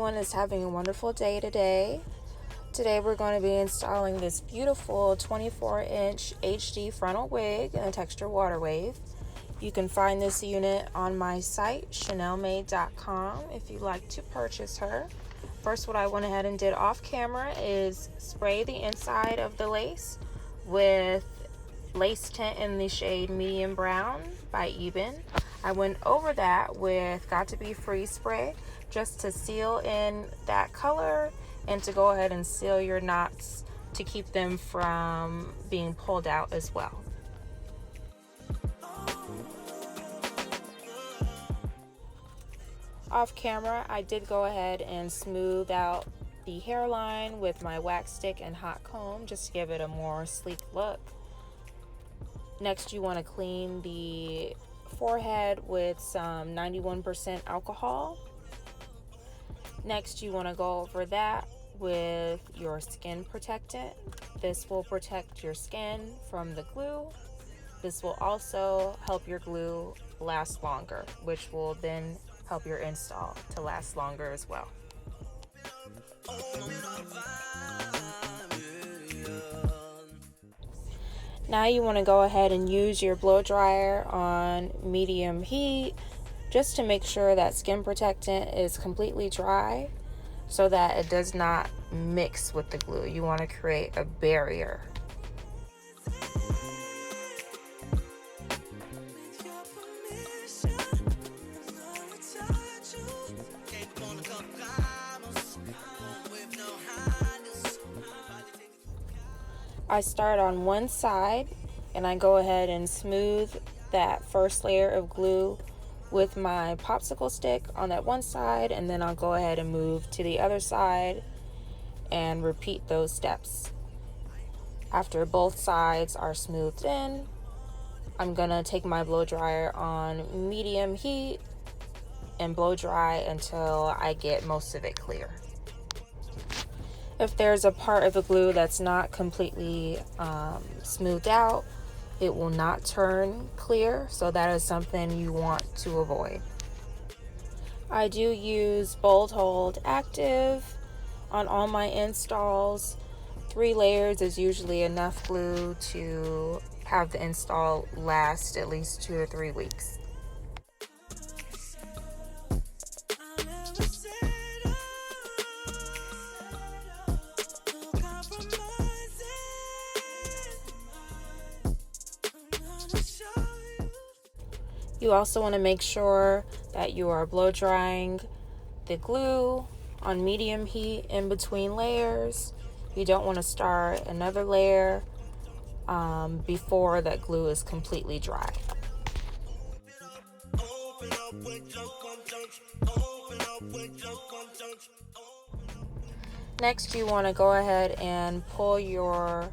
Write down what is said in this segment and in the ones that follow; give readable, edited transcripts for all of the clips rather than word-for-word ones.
everyone is having a wonderful day today. Today we're going to be installing this beautiful 24-inch HD frontal wig in the texture Waterwave. You can find this unit on my site, chanelmade.com, if you'd like to purchase her. First, what I went ahead and did off camera is spray the inside of the lace with lace tint in the shade Medium Brown by Ebin. I went over that with Got to Be Free spray just to seal in that color and to go ahead and seal your knots to keep them from being pulled out as well. Off camera, I did go ahead and smooth out the hairline with my wax stick and hot comb just to give it a more sleek look. Next, you want to clean the forehead with some 91% alcohol. Next, you want to go over that with your skin protectant. This will protect your skin from the glue. This will also help your glue last longer, which will then help your install to last longer as well. Now you want to go ahead and use your blow dryer on medium heat just to make sure that skin protectant is completely dry so that it does not mix with the glue. You want to create a barrier. I start on one side and I go ahead and smooth that first layer of glue with my popsicle stick on that one side, and then I'll go ahead and move to the other side and repeat those steps. After both sides are smoothed in, I'm gonna take my blow dryer on medium heat and blow dry until I get most of it clear. If there's a part of the glue that's not completely smoothed out, it will not turn clear, so that is something you want to avoid. I do use Bold Hold Active on all my installs. 3 layers is usually enough glue to have the install last at least 2 or 3 weeks. You also want to make sure that you are blow drying the glue on medium heat in between layers. You don't want to start another layer before that glue is completely dry. Next, you want to go ahead and pull your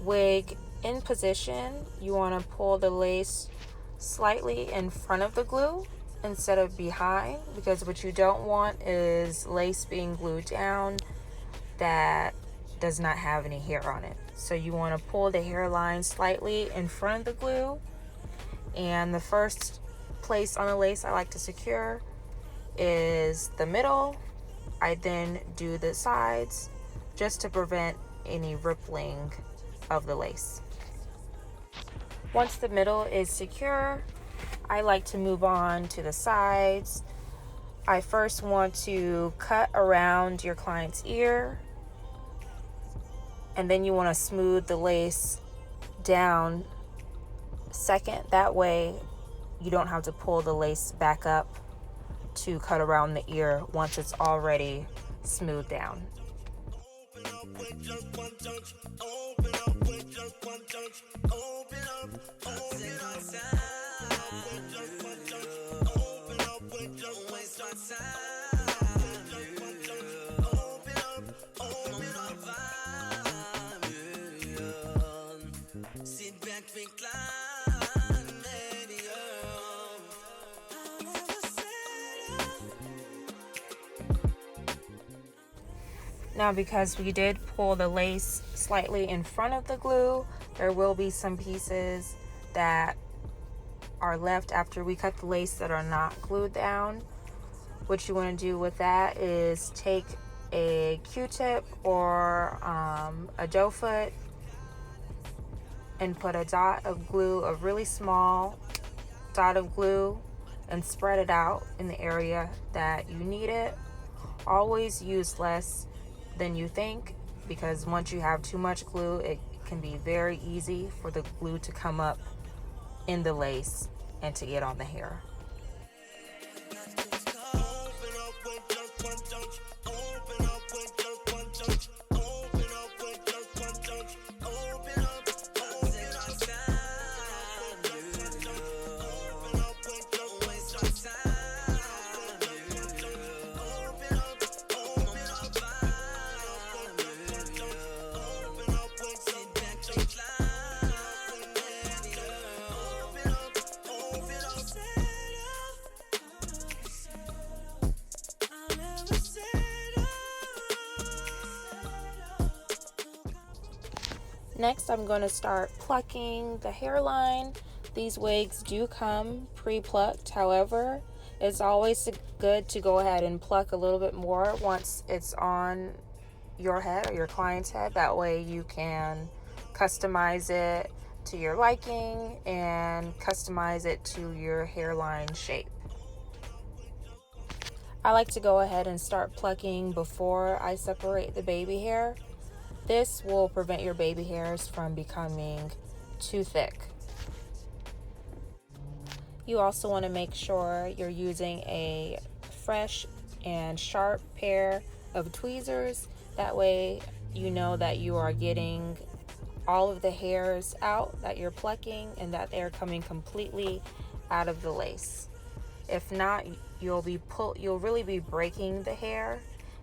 wig in position. You want to pull the lace slightly in front of the glue instead of behind, because what you don't want is lace being glued down that does not have any hair on it. So you want to pull the hairline slightly in front of the glue, and the first place on the lace I like to secure is the middle. I then do the sides just to prevent any rippling of the lace. Once the middle is secure, I like to move on to the sides. I first want to cut around your client's ear, and then you want to smooth the lace down second. That way you don't have to pull the lace back up to cut around the ear once it's already smoothed down. Now, because we did pull the lace slightly in front of the glue, there will be some pieces that are left after we cut the lace that are not glued down. What you want to do with that is take a Q-tip or a dough foot and put a dot of glue, a really small dot of glue, and spread it out in the area that you need it. Always use less than you think, because once you have too much glue, it can be very easy for the glue to come up in the lace and to get on the hair. Next, I'm going to start plucking the hairline. These wigs do come pre-plucked. However, it's always good to go ahead and pluck a little bit more once it's on your head or your client's head. That way you can customize it to your liking and customize it to your hairline shape. I like to go ahead and start plucking before I separate the baby hair. This will prevent your baby hairs from becoming too thick. You also want to make sure you're using a fresh and sharp pair of tweezers. That way you know that you are getting all of the hairs out that you're plucking and that they're coming completely out of the lace. If not, you'll really be breaking the hair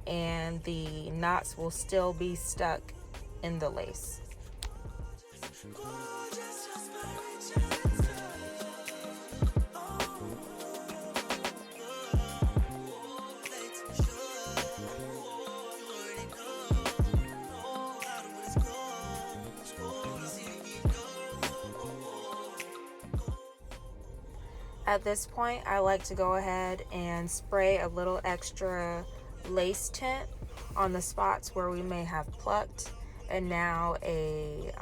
and the knots will still be stuck in the lace. At this point, I like to go ahead and spray a little extra lace tint on the spots where we may have plucked, and now a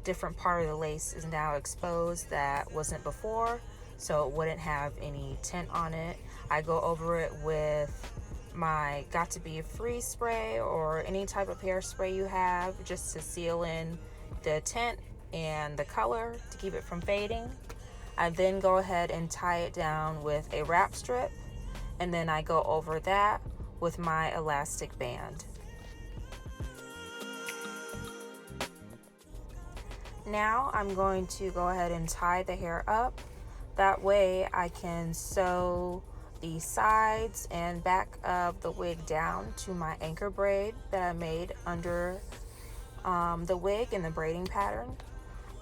different part of the lace is now exposed that wasn't before, so it wouldn't have any tint on it. I go over it with my Got to Be Free spray or any type of hairspray you have, just to seal in the tint and the color to keep it from fading. I then go ahead and tie it down with a wrap strip, and then I go over that with my elastic band. Now I'm going to go ahead and tie the hair up. That way I can sew the sides and back of the wig down to my anchor braid that I made under the wig in the braiding pattern.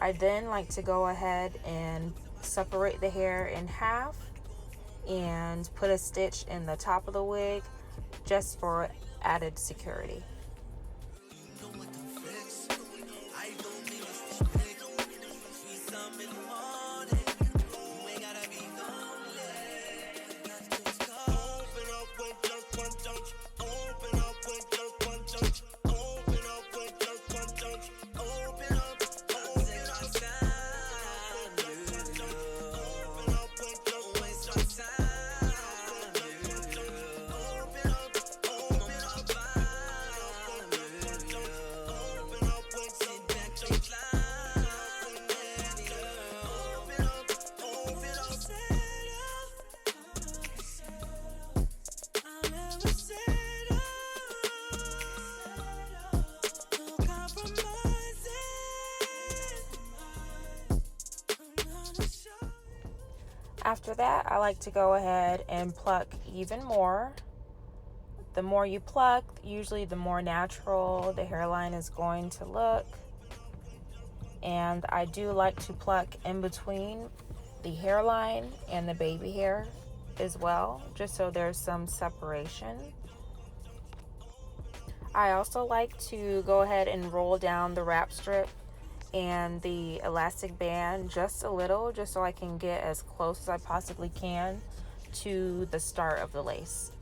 I then like to go ahead and separate the hair in half and put a stitch in the top of the wig just for added security. After that, I like to go ahead and pluck even more. The more you pluck, usually the more natural the hairline is going to look. And I do like to pluck in between the hairline and the baby hair as well, just so there's some separation. I also like to go ahead and roll down the wrap strip and the elastic band just a little, just so I can get as close as I possibly can to the start of the lace.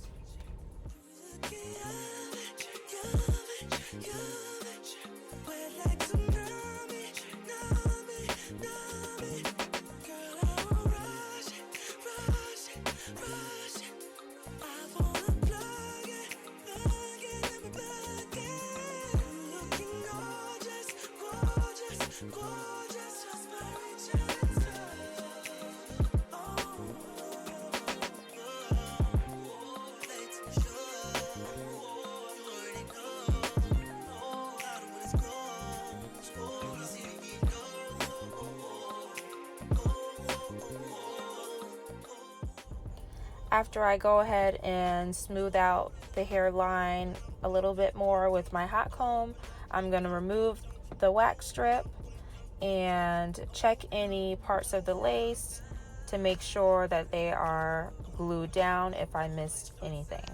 After I go ahead and smooth out the hairline a little bit more with my hot comb, I'm going to remove the wax strip and check any parts of the lace to make sure that they are glued down if I missed anything.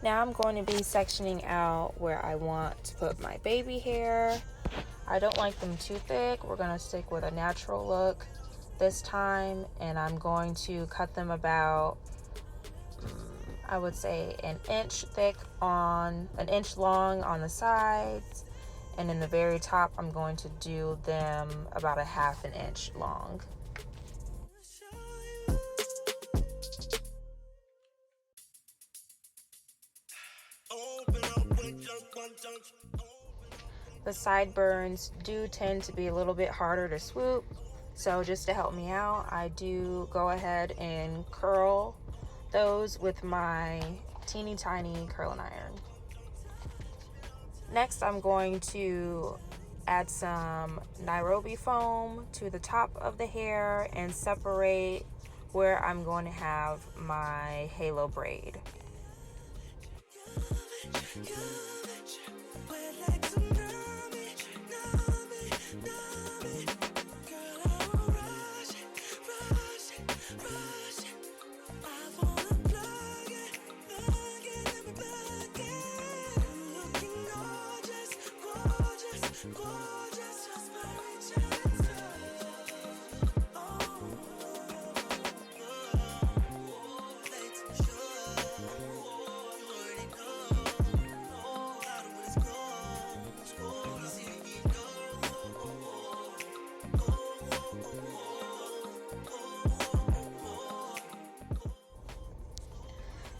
Now I'm going to be sectioning out where I want to put my baby hair. I don't like them too thick. We're going to stick with a natural look this time, and I'm going to cut them about, I would say, an inch long on the sides, and in the very top I'm going to do them about a half an inch long. The sideburns do tend to be a little bit harder to swoop, so just to help me out, I do go ahead and curl those with my teeny tiny curling iron. Next, I'm going to add some Nairobi foam to the top of the hair and separate where I'm going to have my halo braid.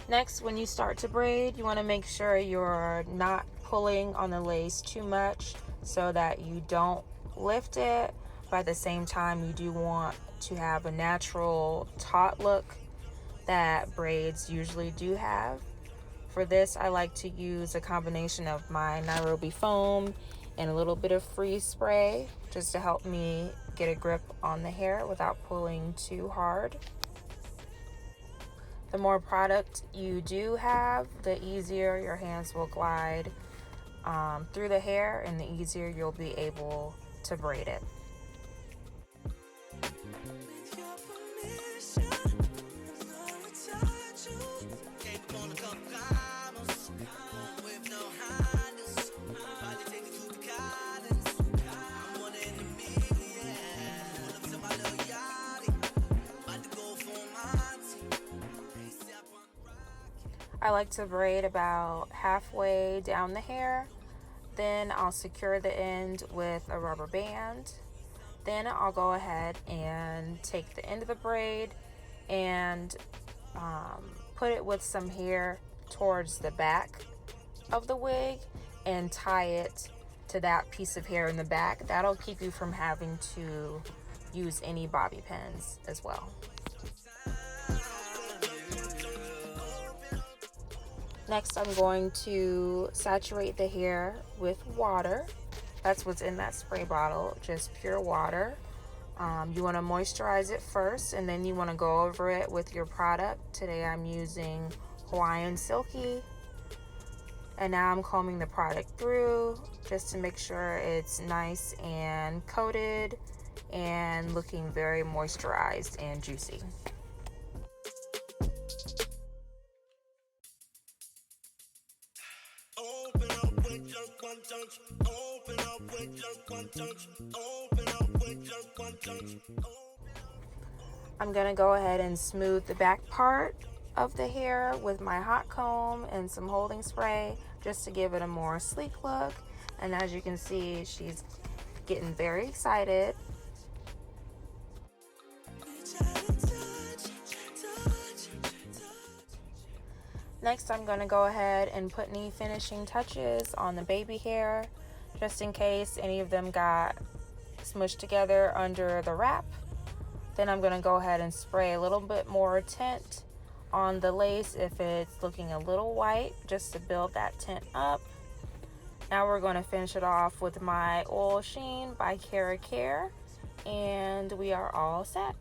Next, when you start to braid, you want to make sure you're not pulling on the lace too much so that you don't lift it, but at the same time you do want to have a natural taut look that braids usually do have. For this, I like to use a combination of my Nairobi foam and a little bit of freeze spray just to help me get a grip on the hair without pulling too hard. The more product you do have, the easier your hands will glide through the hair, and the easier you'll be able to braid it. I like to braid about halfway down the hair. Then I'll secure the end with a rubber band. Then I'll go ahead and take the end of the braid and put it with some hair towards the back of the wig and tie it to that piece of hair in the back. That'll keep you from having to use any bobby pins as well. Next, I'm going to saturate the hair with water. That's what's in that spray bottle, just pure water. You want to moisturize it first, and then you want to go over it with your product. Today I'm using Hawaiian Silky. And now I'm combing the product through just to make sure it's nice and coated and looking very moisturized and juicy. Open up with just one touch. Open up with just one touch. Open up with just one touch. I'm gonna go ahead and smooth the back part of the hair with my hot comb and some holding spray just to give it a more sleek look. And as you can see, she's getting very excited. Next, I'm going to go ahead and put any finishing touches on the baby hair, just in case any of them got smushed together under the wrap. Then I'm going to go ahead and spray a little bit more tint on the lace if it's looking a little white, just to build that tint up. Now we're going to finish it off with my oil sheen by Kera, and we are all set.